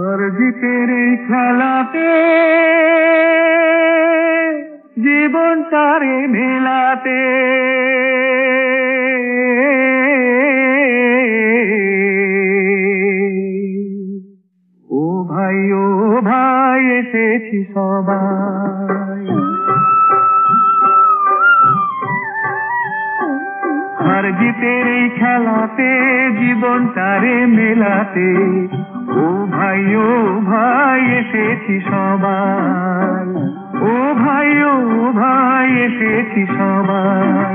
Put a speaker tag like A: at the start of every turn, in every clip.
A: আর জিতের এই খেলাতে জীবনটারে মেলাতে ও ভাই এসেছি সবাই। আর জিতের এই খেলাতে জীবনটারে মেলাতে ও ভাই এসেছি সবাই। ও ভাই এসেছি সবাই।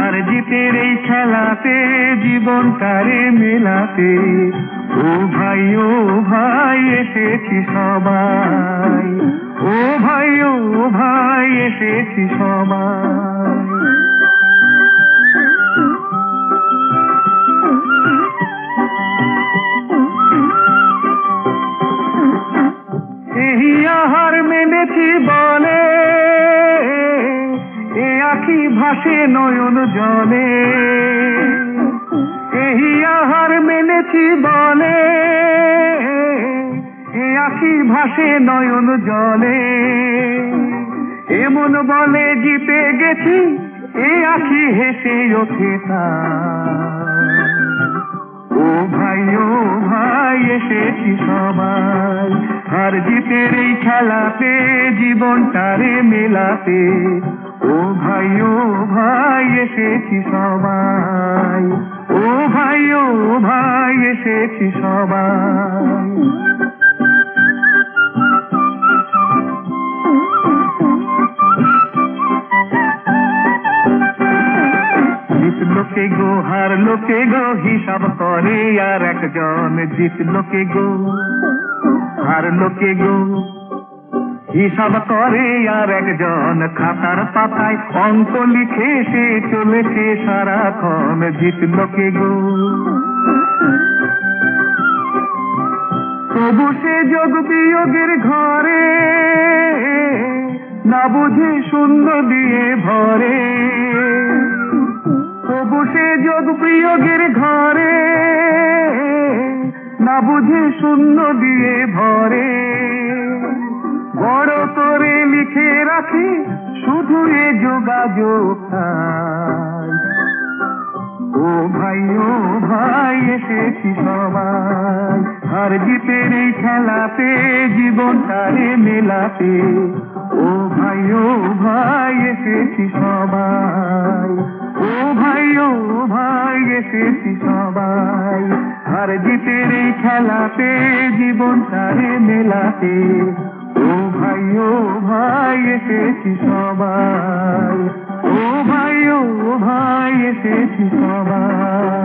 A: আর জিতের এই খেলাতে জীবনটারে মেলাতে ও ভাই এসেছি সবাই। ও ভাই এসেছি সবাই। এই আহার মেনেছি বলে এ আখি ভাসে নয়ন জলে। এই আহার মেনেছি বলে এ আখি ভাসে নয়ন জলে। এমন বলে জিতে গেছি এ আখি হেসে ওঠে ও ভাই এসেছি সবাই। আর জিতের এই খেলাতে জীবনটারে মেলাতে ও ভাই এসেছি সবাই। ও ভাই এসেছি সবাই। জিতলোকে গো হার লোকে গো হিসাব করে আর একজন। জিতলোকে গো হার লোকে গো হিসাব করে আর একজন। খাতার পাতায় অঙ্ক লিখে সে চলেছে সারাক্ষণ। জিতলোকে গো তবু সে যোগ বিয়োগের ঘরে না বুঝে শূন্য দিয়ে ভরে। তবু সে যোগ বিয়োগের ঘরে না বুঝে শূন্য দিয়ে ভরে। বড় করে লিখে রাখি শুধু এ যোগাযোগ। ও ভাই এসেছি সবাই। আর জিতের এই খেলাতে জীবনটারে মেলাতে ও ভাই এসেছি সবাই। ও ভাই এসেছি সবাই। আর জিতের এই খেলাতে জীবনটারে মেলাতে ও ভাই এসেছি সবাই। ও ভাই এসেছি সবাই।